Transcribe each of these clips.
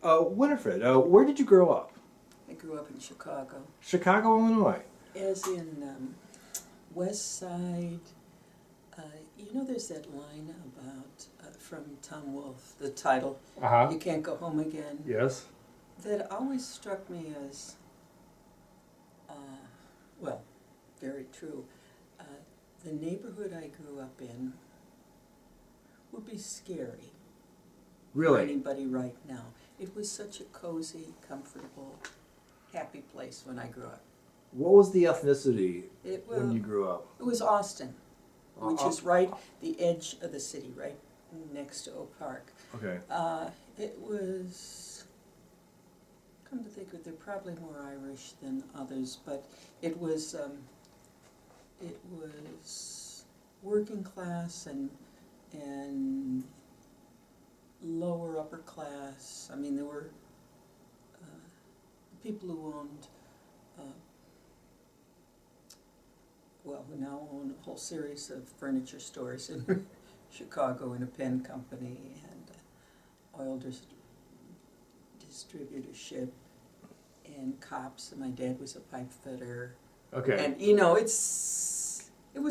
Winifred, where did you grow up? I grew up in Chicago, Chicago, Illinois. as in West Side. There's that line about from Tom Wolfe, the title, Uh-huh. "You Can't Go Home Again." Yes. That always struck me as, well, very true. The neighborhood I grew up in would be scary for Really? anybody right now. It was such a cozy, comfortable, happy place when I grew up. What was the ethnicity Well, when you grew up? it was Austin, which is right the edge of the city, right next to Oak Park. Okay. It was, come to think of it, they're probably more Irish than others, but it was working class and lower upper class. I mean, there were people who owned, who now own a whole series of furniture stores in Chicago and a pen company and oil distributorship and cops. And my dad was a pipe fitter. Okay. And it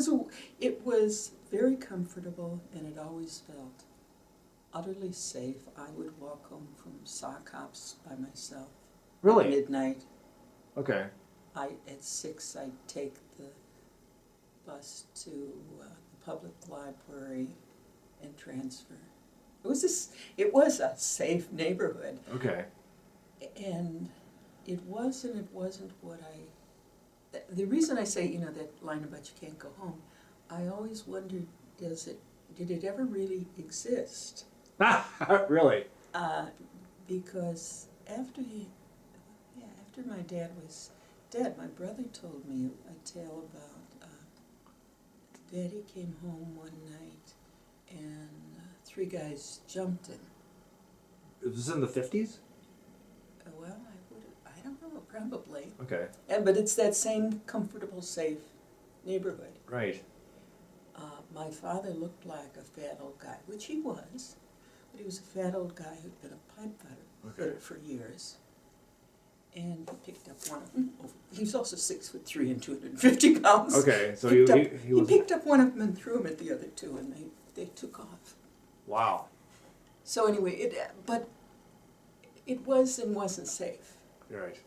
was very comfortable, and it always felt utterly safe. I would walk home from sock hops by myself. Really? At midnight. Okay. At 6, I'd take the bus to the public library and transfer. It was a safe neighborhood. Okay. And it wasn't what the reason I say, that line about you can't go home, I always wondered, did it ever really exist? Really? Because after my dad was dead, my brother told me a tale about Daddy came home one night and 3 guys jumped him. It was in the 50s? Well, I don't know, probably. Okay. But it's that same comfortable, safe neighborhood. Right. My father looked like a fat old guy, which he was, but he was a fat old guy who'd been a pipe fitter for years. And he picked up one of them. He was also 6'3" and 250 pounds. Okay, so he picked up one of them and threw him at the other 2, and they took off. Wow. So anyway, but it was and wasn't safe. You're right.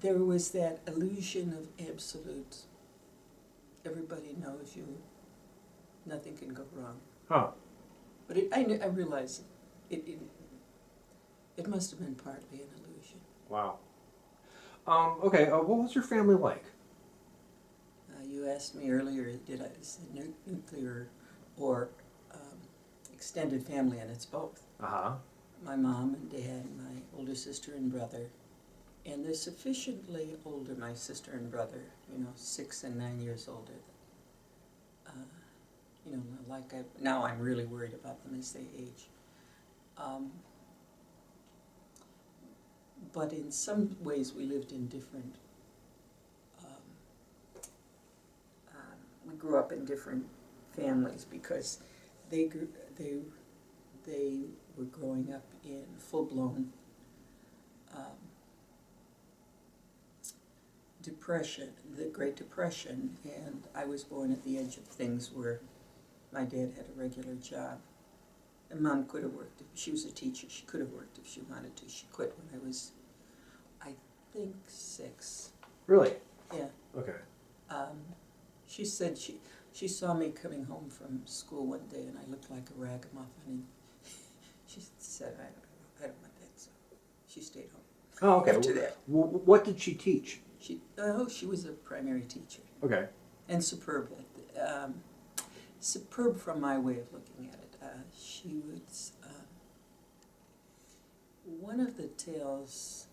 There was that illusion of absolute, everybody knows you, nothing can go wrong. Huh. But I realized it must have been partly an illusion. Wow. Okay, what was your family like? You asked me earlier, did I say nuclear or extended family, and it's both. Uh-huh. My mom and dad, my older sister and brother, and they're sufficiently older, my sister and brother, 6 and 9 years older. Now I'm really worried about them as they age. But in some ways we lived in different, we grew up in different families because they were growing up in full-blown depression, the Great Depression, and I was born at the edge of things where my dad had a regular job. And Mom could have worked. She was a teacher. She could have worked if she wanted to. She quit when I was, I think, 6. Really? Yeah. Okay. She said she saw me coming home from school one day and I looked like a ragamuffin, and she said, I don't want that, so she stayed home. Oh, okay. After that. What did she teach? She was a primary teacher. Okay. And superb. Superb from my way of looking at it. She was, one of the tales,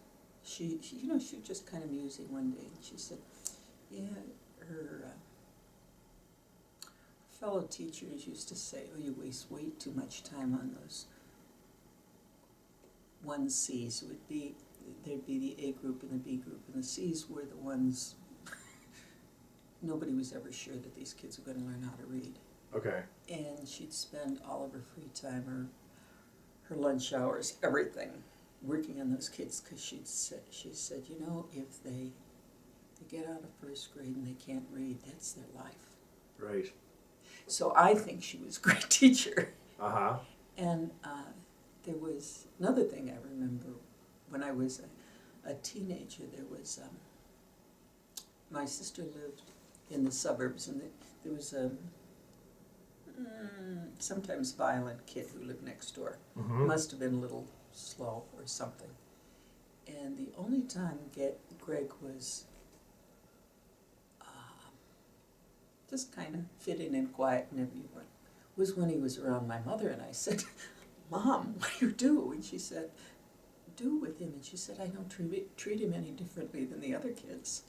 she was just kind of musing one day, and she said, her fellow teachers used to say, oh, you waste way too much time on those 1Cs. There'd be the A group and the B group, and the Cs were the ones nobody was ever sure that these kids were going to learn how to read. Okay. And she'd spend all of her free time, her lunch hours, everything working on those kids because she said, you know, if they get out of first grade and they can't read, that's their life. Right. So I think she was a great teacher. Uh-huh. And there was another thing I remember when I was a teenager. There was my sister lived in the suburbs, and there was a sometimes violent kid who lived next door. Mm-hmm. Must have been a little slow or something. And the only time Greg was just kind of fitting in quiet and everyone was when he was around my mother. And I said, Mom, what do you do? And she said, do with him. And she said, I don't treat him any differently than the other kids.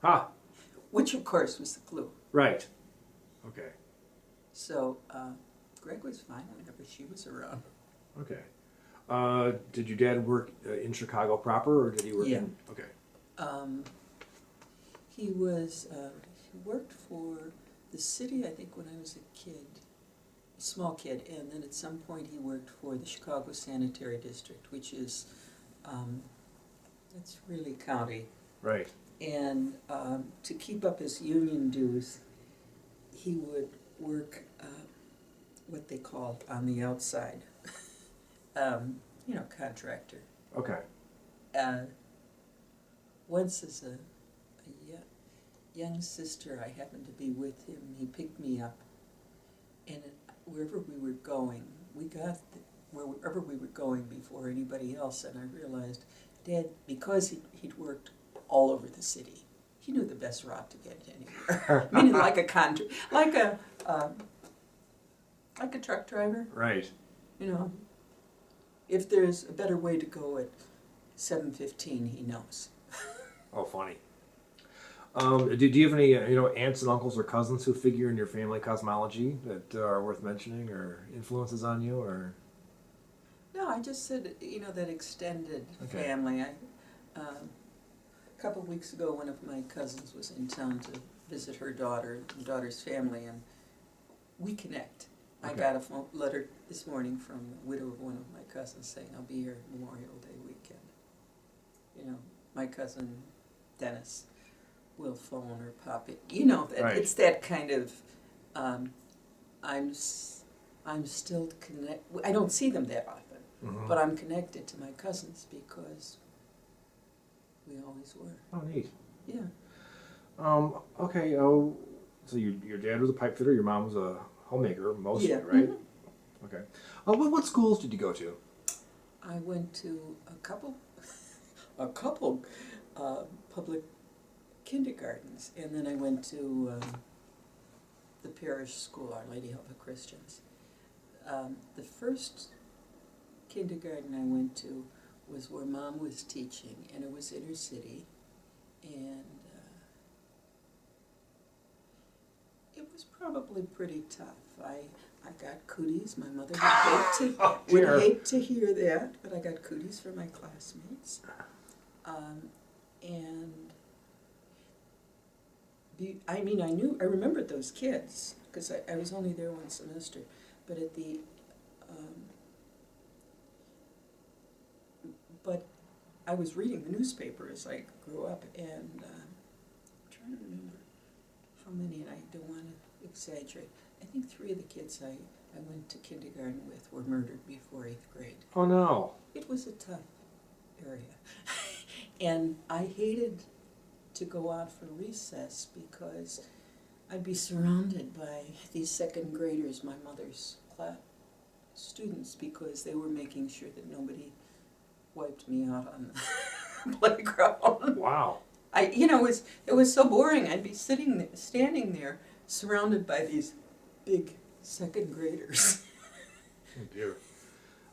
Ah. Which, of course, was the clue. Right. Okay. So Greg was fine whenever she was around. Okay. Did your dad work in Chicago proper, or did he work Yeah. in... Okay. He worked for the city, I think, when I was a kid, a small kid, and then at some point he worked for the Chicago Sanitary District, which is, that's really county. Right. And to keep up his union dues, he would work what they called on the outside, contractor. Okay. Once as a young sister, I happened to be with him. He picked me up, and wherever we were going, wherever we were going before anybody else, and I realized Dad, because he'd worked all over the city, he knew the best route to get anywhere. I mean, like a truck driver. Right. You know, if there's a better way to go at 7:15, he knows. Oh, funny. Do you have any aunts and uncles or cousins who figure in your family cosmology that are worth mentioning, or influences on you, or? No, I just said that extended family. A couple of weeks ago, one of my cousins was in town to visit her daughter's family, and we connect. Okay. I got a letter this morning from the widow of one of my cousins saying, I'll be here Memorial Day weekend. My cousin Dennis will phone or pop it. That Right. It's that kind of, I'm still connect. I don't see them that often, Mm-hmm. but I'm connected to my cousins because we always were. Oh, neat. Yeah. Okay. So your dad was a pipe fitter. Your mom was a homemaker, mostly, Yeah. right? Mm-hmm. Okay. What schools did you go to? I went to a couple public kindergartens, and then I went to the parish school, Our Lady Help of Christians. The first kindergarten I went to was where Mom was teaching, and it was inner city, and it was probably pretty tough. I got cooties. My mother would hate to hear that, but I got cooties from my classmates. I remembered those kids because I was only there one semester, but but I was reading the newspaper as I grew up, and I'm trying to remember how many, and I don't want to exaggerate. I think 3 of the kids I went to kindergarten with were murdered before 8th grade. Oh, no. It was a tough area. And I hated to go out for recess because I'd be surrounded by these 2nd graders, my mother's class students, because they were making sure that nobody wiped me out on the playground. Wow. It was so boring. I'd be standing there, surrounded by these big 2nd graders. Oh, dear.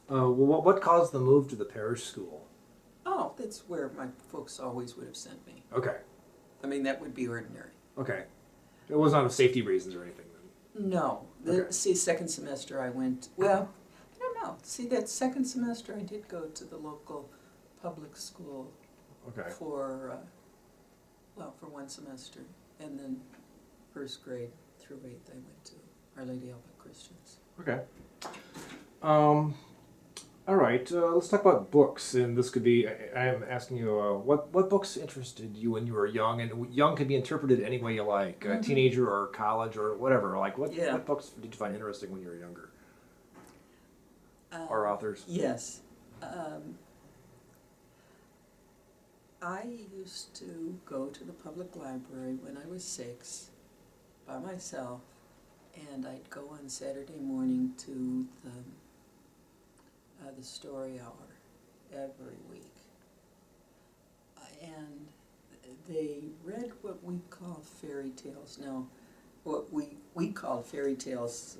What caused the move to the parish school? Oh, that's where my folks always would have sent me. Okay. I mean, that would be ordinary. Okay. It wasn't out of safety reasons or anything then? No. Okay. See, 2nd semester I went, well, I don't know. See, that 2nd semester I did go to the local public school Okay. for 1 semester. And then 1st grade through 8th I went to Our Lady Help of Christians. Okay. All right, let's talk about books, and this could be. I am asking you, what books interested you when you were young, and young can be interpreted any way you like, teenager or college or whatever. Like, Yeah. what books did you find interesting when you were younger, or authors? Yes. I used to go to the public library when I was 6 by myself, and I'd go on Saturday morning to the story hour every week. And they read what we call fairy tales. Now, what we call fairy tales,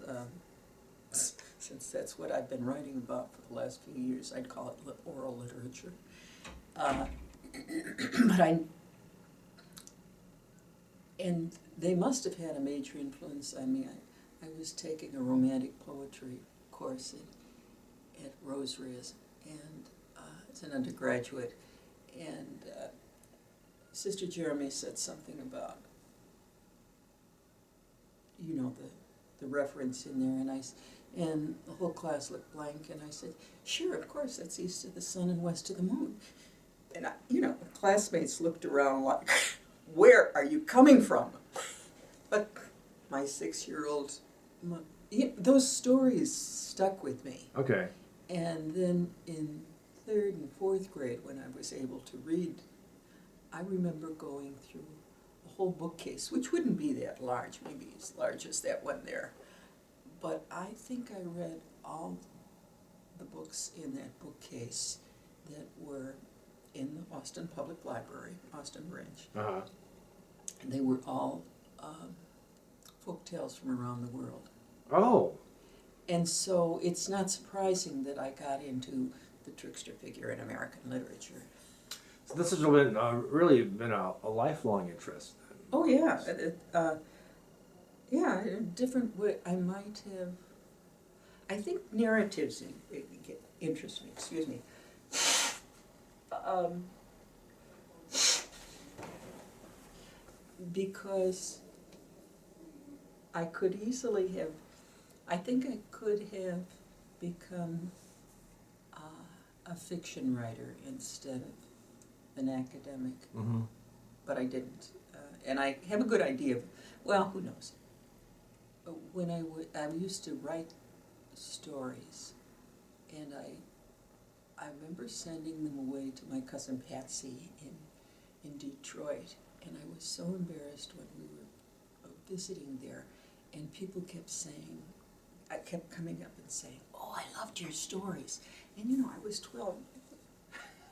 since that's what I've been writing about for the last few years, I'd call it oral literature. But and they must have had a major influence on me. I was taking a romantic poetry course at Rosaria's, and it's an undergraduate, and Sister Jeremy said something about, the reference in there, and the whole class looked blank, and I said, sure, of course, that's east of the sun and west of the moon. And the classmates looked around like, where are you coming from? But my 6-year-old, those stories stuck with me. Okay. And then in 3rd and 4th grade, when I was able to read, I remember going through a whole bookcase, which wouldn't be that large, maybe as large as that one there. But I think I read all the books in that bookcase that were in the Austin Public Library, Austin Branch. Uh-huh. And they were all folk tales from around the world. Oh. And so it's not surprising that I got into the trickster figure in American literature. So this has been really been a lifelong interest. Oh yeah, yeah, in a different way. I think narratives interest me. Excuse me. Because I could easily have, I think I could have become a fiction writer instead of an academic, Mm-hmm. but I didn't. And I have a good idea of, well, who knows. When I used to write stories, and I remember sending them away to my cousin Patsy in Detroit, and I was so embarrassed when we were visiting there, and people kept saying, I kept coming up and saying, oh, I loved your stories. And I was 12.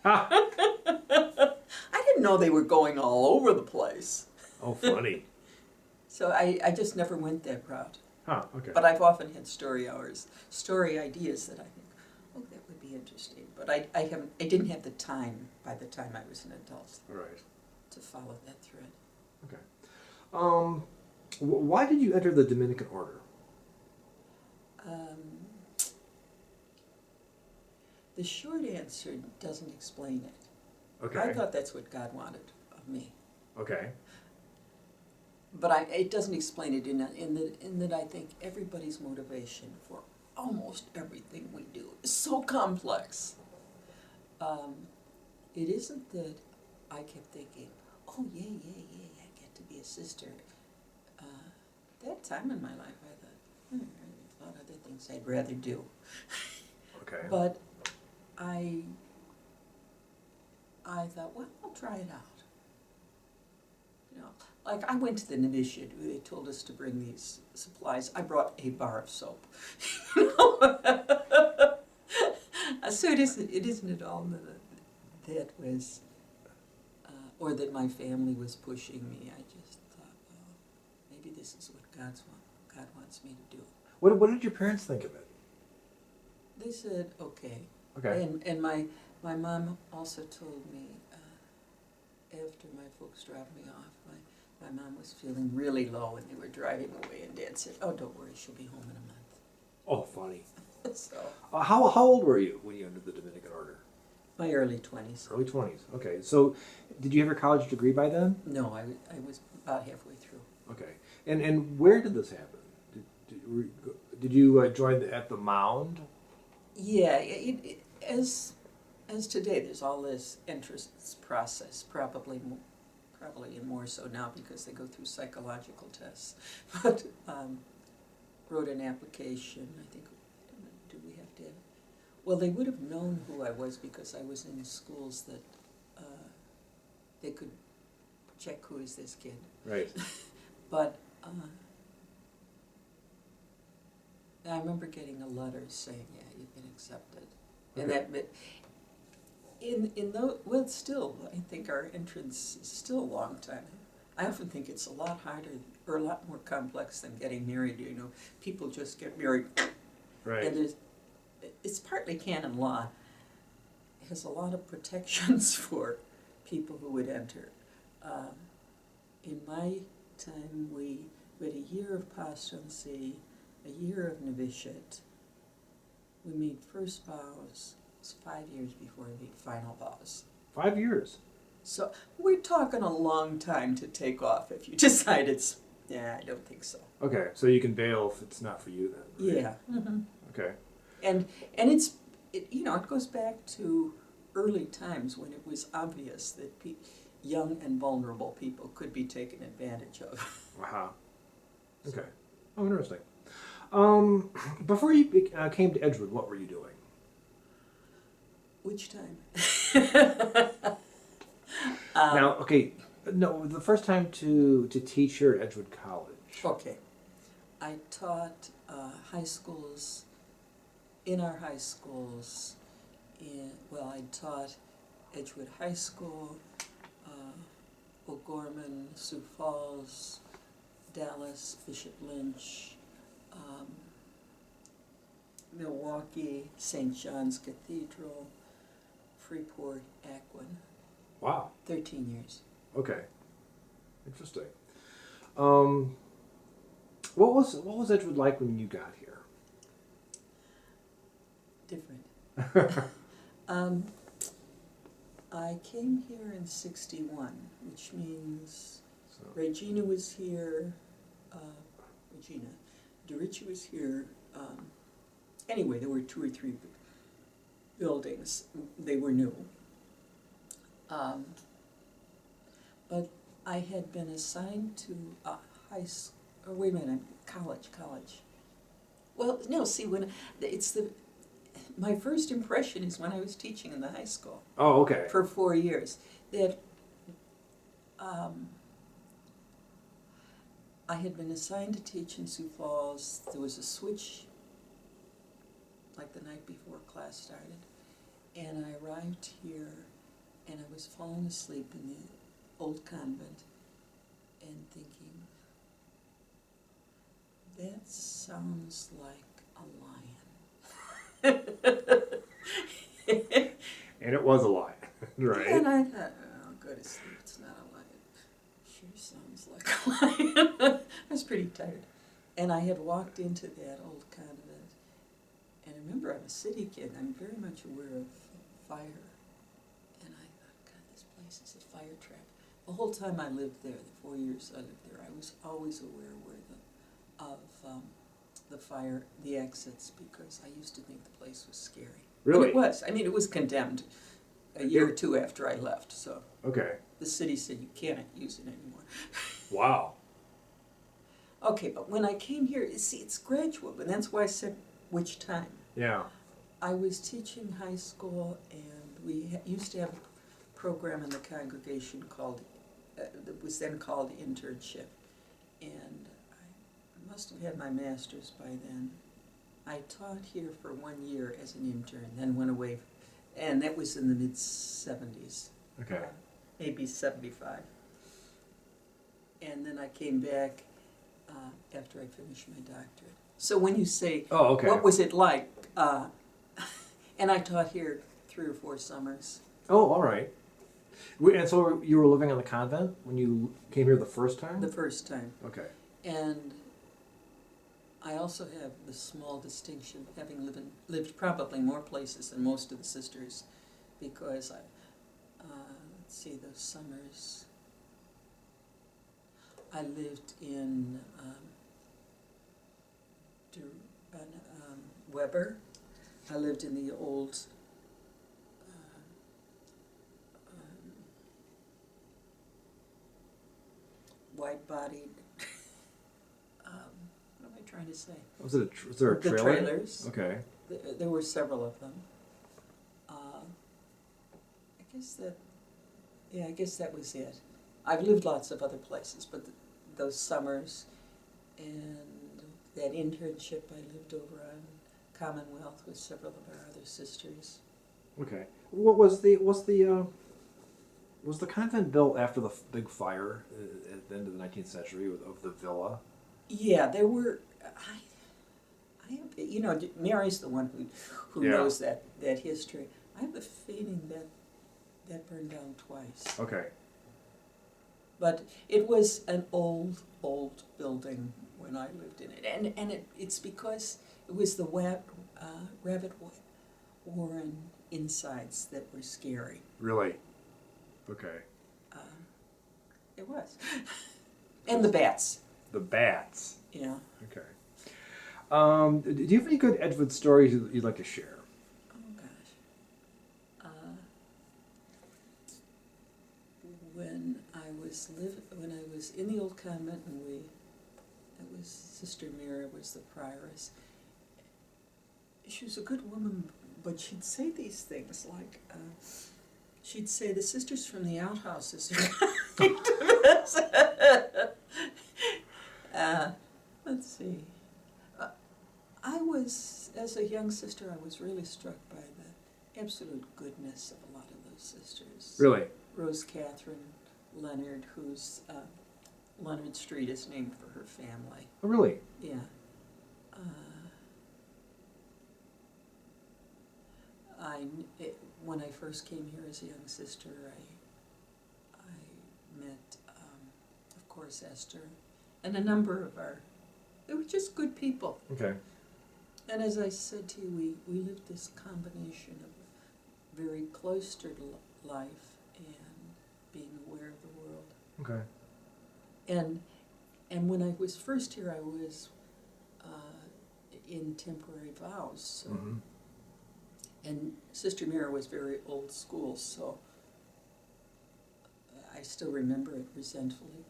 I didn't know they were going all over the place. Oh, funny. So I just never went that route. Huh, okay. But I've often had story hours, story ideas that I think, oh, that would be interesting. But I didn't have the time by the time I was an adult Right. to follow that thread. Okay. Why did you enter the Dominican order? The short answer doesn't explain it. Okay. I thought that's what God wanted of me. Okay. But it doesn't explain it in that I think everybody's motivation for almost everything we do is so complex. It isn't that I kept thinking, oh, yay, I get to be a sister. That time in my life, I thought, there's a lot of other things I'd rather do. Okay. But I thought, well, I'll try it out. Like I went to the novitiate, they told us to bring these supplies. I brought a bar of soap. So it isn't at all that was, or that my family was pushing me. I just thought, well, maybe this is what God wants me to do. What did your parents think of it? They said, okay. Okay. And my mom also told me, after my folks dropped me off, my mom was feeling really low and they were driving away, and Dad said, oh, don't worry, she'll be home in a month. Oh, funny. So, How old were you when you entered the Dominican order? my early 20s. Early 20s. Okay. So, did you have your college degree by then? No, I was about halfway through. Okay. And where did this happen? Did you join at the Mound? Yeah, as today, there's all this entrance process, probably more so now because they go through psychological tests. But wrote an application. I think, do we have to have? Well, they would have known who I was because I was in schools that they could check who is this kid. Right. But I remember getting a letter saying, "Yeah, you've been accepted," and Okay. that. In those, well, still, I think our entrance is still a long time. I often think it's a lot harder or a lot more complex than getting married. You know, people just get married, Right. and it's partly canon law. It has a lot of protections for people who would enter. In my time, we had a year of pastorancy, a year of novitiate. We made first vows. It was 5 years before we made final vows. 5 years. So we're talking a long time to take off if you decide it's, yeah, I don't think so. Okay, so you can bail if it's not for you then. Right? Yeah. Mm-hmm. Okay. And it goes back to early times when it was obvious that young and vulnerable people could be taken advantage of. Wow. Okay. Oh, interesting. Before you came to Edgewood, what were you doing? Which time? Now, okay, no, the first time to teach here at Edgewood College. Okay. I taught high schools, in our high schools, I taught Edgewood High School, O'Gorman, Sioux Falls, Dallas, Bishop Lynch, Milwaukee, St. John's Cathedral, Freeport, Akron. Wow. 13 years. Okay. Interesting. What was Edgewood like when you got here? Different. I came here in '61, which means So, Regina was here, DeRicci was here. Anyway, there were 2 or 3 buildings. They were new. But I had been assigned to a college. Well, no, see, my first impression is when I was teaching in the high school. oh, okay. For 4 years. That I had been assigned to teach in Sioux Falls. There was a switch like the night before class started. And I arrived here and I was falling asleep in the old convent and thinking, that sounds like a lion. And it was a lie, right? And I thought, oh, go to sleep, it's not a lion. Sure sounds like a lion. I was pretty tired. And I had walked into that old convent. And remember, I'm a city kid. I'm very much aware of fire. And I thought, God, this place is a fire trap. The whole time I lived there, the 4 years I lived there, I was always aware of the fire, the exits, because I used to think the place was scary. Really? But it was. I mean, it was condemned a year or 2 after I left, so Okay. the city said you can't use it anymore. Wow. Okay, but when I came here, you see, it's gradual, and that's why I said which time. Yeah. I was teaching high school, and we used to have a program in the congregation called, that was then called internship, and I must have had my master's by then. I taught here for 1 year as an intern, then went away, and that was in the mid-'70s. Okay. Maybe 75. And then I came back after I finished my doctorate. So when you say, Oh, okay. what was it like? And I taught here 3 or 4 summers. Oh, all right. And so you were living in the convent when you came here the first time? The first time. Okay. And I also have the small distinction, having lived probably more places than most of the sisters, because let's see, those summers, I lived in Weber. I lived in the old wide-bodied, what am I trying to say? Was there a trailer? The trailers. Okay. There were several of them. I guess that was it. I've lived lots of other places, but those summers and that internship I lived over on Commonwealth with several of our other sisters. Okay. What was the convent built after the big fire at the end of the 19th century of the villa? Yeah, there were. Mary's the one who knows that history. I have a feeling that burned down twice. Okay. But it was an old building when I lived in it, and it's because it was the rabbit warren insides that were scary. Really? Okay. It was, and the bats. The bats. Yeah. Okay. Do you have any good Edgewood stories you'd like to share? Oh gosh. When I was in the old convent, and it was Sister Mira was the prioress. She was a good woman, but she'd say these things like, she'd say, the sisters from the outhouses are coming to visit. Let's see. As a young sister, I was really struck by the absolute goodness of a lot of those sisters. Really? Rose Catherine Leonard, whose Leonard Street is named for her family. Oh, really? Yeah. When I first came here as a young sister, I met, of course, Esther, and a number of they were just good people. Okay. And as I said to you, we lived this combination of very cloistered life and being aware of the world. Okay. And when I was first here, I was in temporary vows. So, Mm-hmm. and Sister Mira was very old school, so I still remember it resentfully.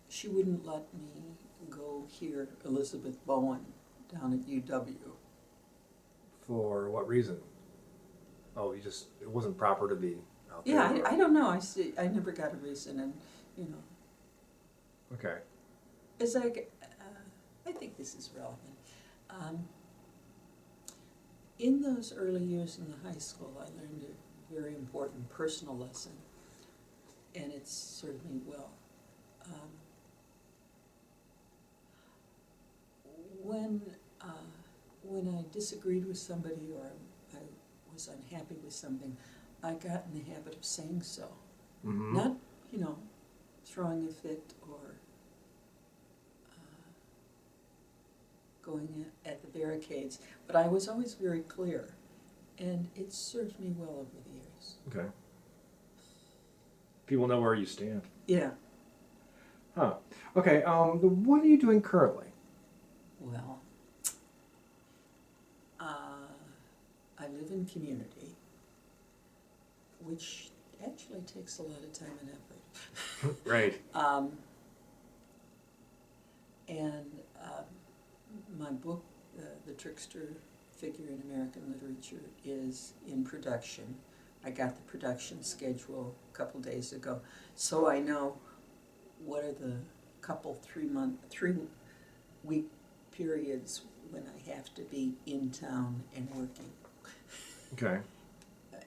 She wouldn't let me go hear Elizabeth Bowen down at UW. For what reason? Oh, it wasn't proper to be out there. Yeah, I don't know. I never got a reason, and Okay. as I think this is relevant. In those early years in the high school, I learned a very important personal lesson, and it's served me well. When I disagreed with somebody or I was unhappy with something, I got in the habit of saying so. Mm-hmm. Not, throwing a fit or going at the barricades, but I was always very clear, and it served me well over the years. Okay. People know where you stand. Yeah. Huh. Okay. What are you doing currently? Well, I live in community, which actually takes a lot of time and effort. Right. My book, The Trickster Figure in American Literature, is in production. I got the production schedule a couple days ago, so I know what are the couple 3-week periods when I have to be in town and working. Okay.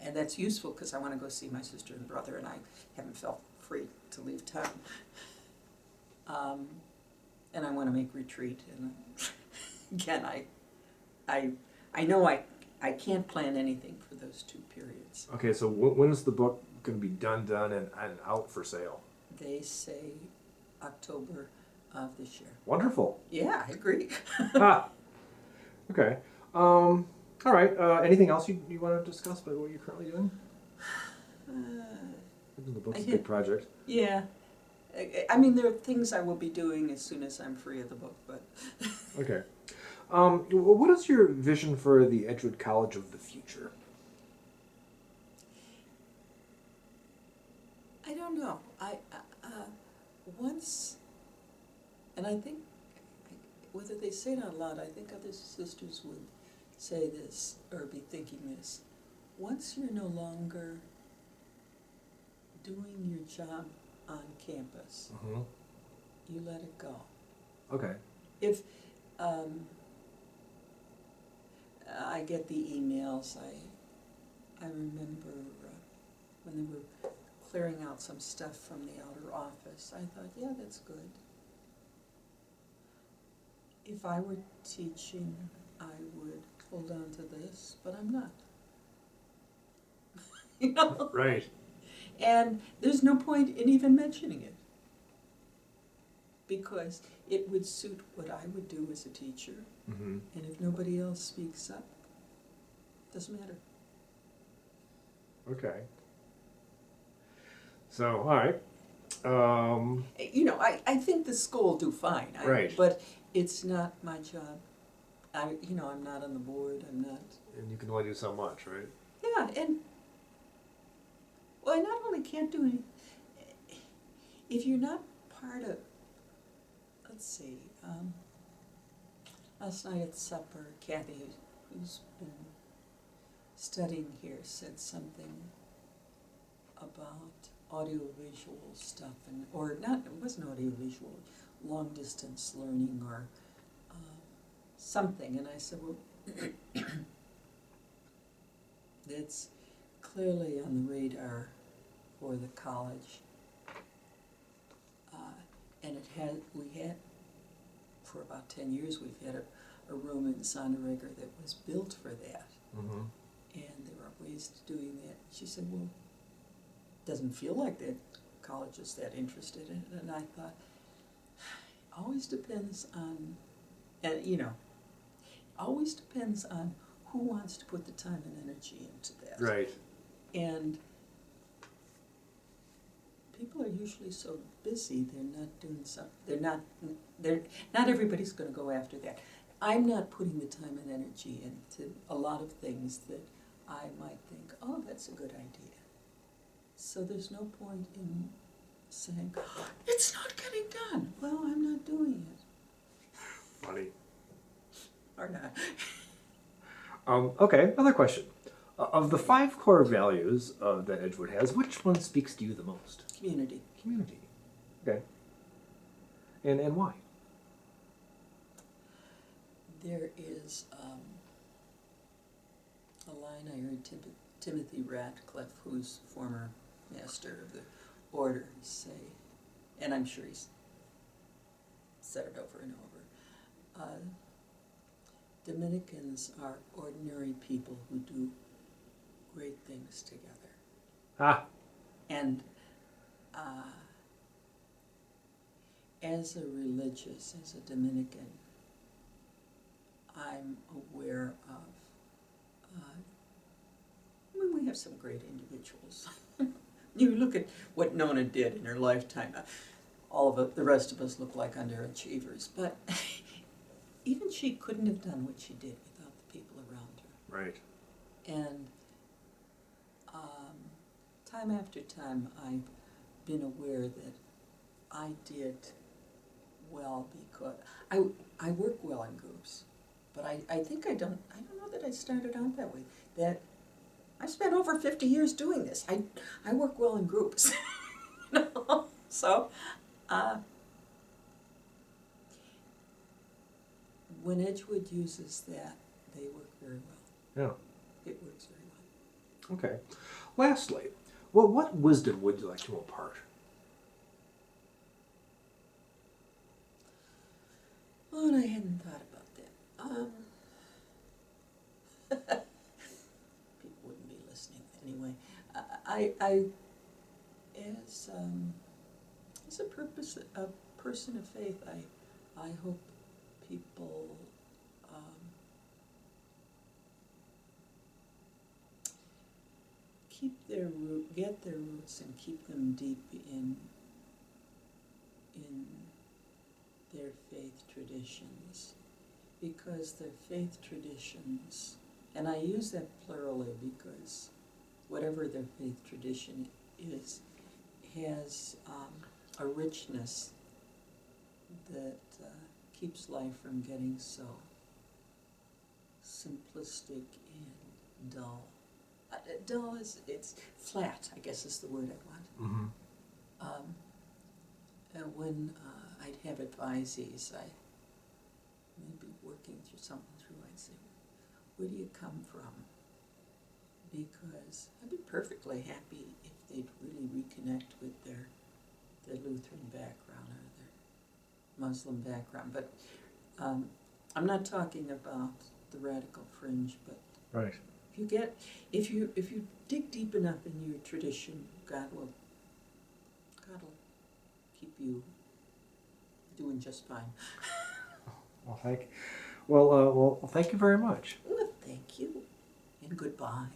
And that's useful because I want to go see my sister and brother, and I haven't felt free to leave town. And I want to make retreat. And again, I know I can't plan anything for those 2 periods. Okay, so when is the book going to be done and out for sale? They say October of this year. Wonderful. Yeah, I agree. Okay. All right. Anything else you want to discuss about what you're currently doing? The book's a big project. Yeah. I mean, there are things I will be doing as soon as I'm free of the book, but... Okay. What is your vision for the Edgewood College of the future? I don't know. once, and I think, whether they say it out loud, I think other sisters would say this or be thinking this. Once you're no longer doing your job on campus, Mm-hmm. you let it go. Okay. If I get the emails, I remember when they were clearing out some stuff from the outer office, I thought, yeah, that's good. If I were teaching, I would hold on to this, but I'm not. You know? Right. And there's no point in even mentioning it, because it would suit what I would do as a teacher, Mm-hmm. and if nobody else speaks up, doesn't matter. Okay. So, all right. You know, I think the school will do fine. Right. But it's not my job. I'm not on the board. I'm not. And you can only do so much, right? Yeah, and well, I not only can't do any. If you're not part of, let's see. Last night at supper, Kathy, who's been studying here, said something about audiovisual stuff, or not. It wasn't audiovisual, long distance learning or something, and I said, well, that's clearly on the radar for the college, and we had for about 10 years we've had a room in Sonderegger that was built for that. Mm-hmm. And there are ways to doing that. She said, well, doesn't feel like that college is that interested in it. And I thought, always depends on, always depends on who wants to put the time and energy into that. Right. And people are usually so busy, they're not doing something, not everybody's going to go after that. I'm not putting the time and energy into a lot of things that I might think, oh, that's a good idea. So there's no point in saying, it's not getting done. Well, I'm not doing it. Funny. Or not. Okay, another question. Of the 5 core values that Edgewood has, which one speaks to you the most? Community. Community. Okay. And why? There is a line I heard Timothy Ratcliffe, who's former master of the order, say, and I'm sure he's said it over and over, Dominicans are ordinary people who do great things together. Ah. And as a religious, as a Dominican, I'm aware of, we have some great individuals. You look at what Nona did in her lifetime. All of it, the rest of us look like underachievers, but even she couldn't have done what she did without the people around her. Right. And time after time, I've been aware that I did well because I work well in groups, but I think I don't know that I started out that way. That I spent over 50 years doing this. I work well in groups. So when Edgewood uses that, they work very well. Yeah. It works very well. Okay. Lastly, well, what wisdom would you like to impart? Oh, and I hadn't thought about that. People wouldn't be listening anyway. I as a person of faith, I hope people get their roots and keep them deep in their faith traditions, because their faith traditions, and I use that plurally because whatever their faith tradition is, has a richness that keeps life from getting so simplistic and dull. Dull it's flat, I guess is the word I want. Mm-hmm. And when I'd have advisees, they'd be working through something I'd say, where do you come from? Because I'd be perfectly happy if they'd really reconnect with their Lutheran background or their Muslim background. But I'm not talking about the radical fringe, but Right. if you dig deep enough in your tradition, God will keep you doing just fine. Well, thank you very much. Well, thank you, and goodbye.